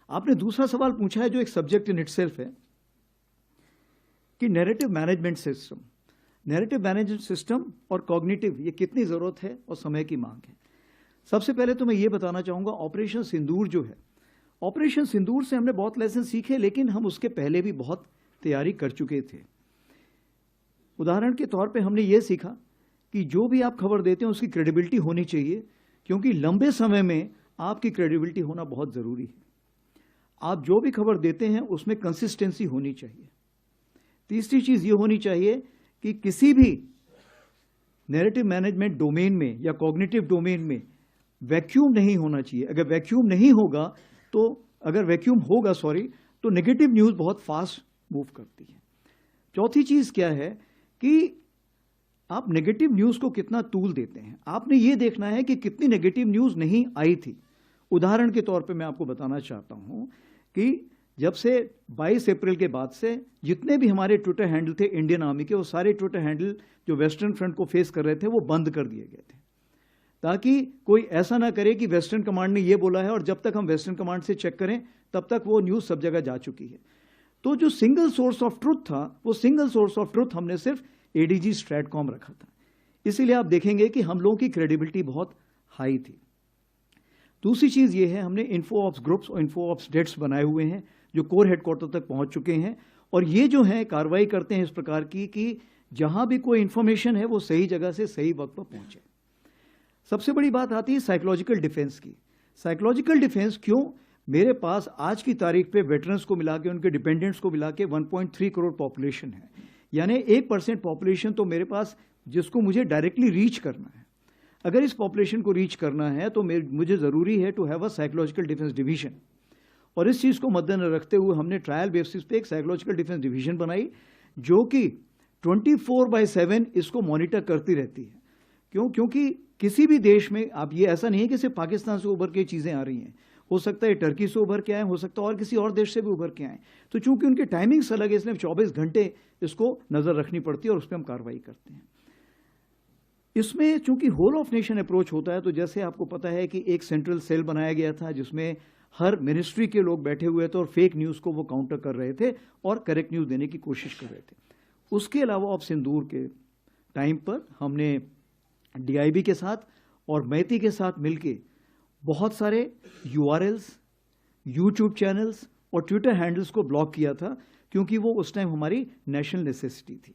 आपने दूसरा सवाल पूछा है जो एक सब्जेक्ट इन इटसेल्फ है कि narrative management system. Narrative management system और कॉग्निटिव, ये कितनी जरूरत है और समय की मांग है। सबसे पहले तो मैं ये बताना चाहूंगा, ऑपरेशन सिंदूर जो है, ऑपरेशन सिंदूर से हमने बहुत लेसन सीखे, लेकिन हम उसके पहले भी बहुत तैयारी कर चुके थे। उदाहरण के तौर पे हमने ये सीखा कि जो भी आप खबर देते हैं उसकी क्रेडिबिलिटी होनी चाहिए, क्योंकि लंबे समय में आपकी क्रेडिबिलिटी होना बहुत जरूरी है। आप जो भी खबर देते हैं उसमें कंसिस्टेंसी होनी चाहिए। तीसरी चीज ये होनी चाहिए कि किसी भी नैरेटिव मैनेजमेंट डोमेन में या कॉग्निटिव डोमेन में वैक्यूम नहीं होना चाहिए। अगर वैक्यूम नहीं होगा तो नेगेटिव न्यूज बहुत फास्ट मूव करती है। चौथी चीज क्या है कि आप नेगेटिव न्यूज को कितना तूल देते हैं। आपने ये देखना है कि कितनी नेगेटिव न्यूज नहीं आई थी। उदाहरण के तौर पे मैं आपको बताना चाहता हूं कि जब से 22 अप्रैल के बाद से जितने भी हमारे ट्विटर हैंडल थे इंडियन आर्मी के, वो सारे ट्विटर हैंडल जो वेस्टर्न फ्रंट को फेस कर रहे थे वो बंद कर दिए गए थे, ताकि कोई ऐसा ना करे कि वेस्टर्न कमांड ने ये बोला है और जब तक हम वेस्टर्न कमांड से चेक करें तब तक वो न्यूज सब जगह जा चुकी है। तो जो सिंगल सोर्स ऑफ ट्रुथ था, वो सिंगल सोर्स ऑफ ट्रुथ हमने सिर्फ एडीजी स्ट्रैटकॉम रखा था। इसीलिए आप देखेंगे कि हम लोगों की क्रेडिबिलिटी बहुत हाई थी। दूसरी चीज ये है, हमने इन्फो ऑप्स ग्रुप्स और इन्फो ऑप्स डेस्क बनाए हुए हैं जो कोर हेडक्वार्टर तक पहुंच चुके हैं, और ये जो है कार्रवाई करते हैं इस प्रकार की कि जहां भी कोई इंफॉर्मेशन है वो सही जगह से सही वक्त पर पहुंचे। सबसे बड़ी बात आती है साइकोलॉजिकल डिफेंस की। साइकोलॉजिकल डिफेंस क्यों? मेरे पास आज की तारीख पे वेटरन्स को मिला के, उनके डिपेंडेंट्स को मिला के 1.3 करोड़ पॉपुलेशन है, यानी 1% पॉपुलेशन तो मेरे पास, जिसको मुझे डायरेक्टली रीच करना है। अगर इस पॉपुलेशन को रीच करना है तो मुझे जरूरी है to have a psychological defence division, और इस चीज को मद्देनजर रखते हुए हमने ट्रायल बेसिस पे एक साइकोलॉजिकल डिफेंस डिवीजन बनाई जो कि 24/7 इसको मॉनिटर करती रहती है। क्यों? क्योंकि किसी भी देश में, आप ये ऐसा नहीं है कि सिर्फ पाकिस्तान से उभर के चीजें आ रही हैं, हो सकता है टर्की से उभर के आए, हो सकता है और किसी और देश से भी उभर के आए। तो चूंकि उनके टाइमिंग्स अलग है, इसलिए 24 घंटे इसको नजर रखनी पड़ती है और उस पर हम कार्रवाई करते हैं। इसमें चूंकि होल ऑफ नेशन अप्रोच होता है, तो जैसे आपको पता है कि एक सेंट्रल सेल बनाया गया था जिसमें हर मिनिस्ट्री के लोग बैठे हुए थे और फेक न्यूज को वो काउंटर कर रहे थे और करेक्ट न्यूज देने की कोशिश कर रहे थे। उसके अलावा अब सिंदूर के टाइम पर हमने डीआईबी के साथ और मैती के साथ मिलके बहुत सारे यूआरएल्स, यूट्यूब चैनल्स और ट्विटर हैंडल्स को ब्लॉक किया था, क्योंकि वो उस टाइम हमारी नेशनल नेसेसिटी थी।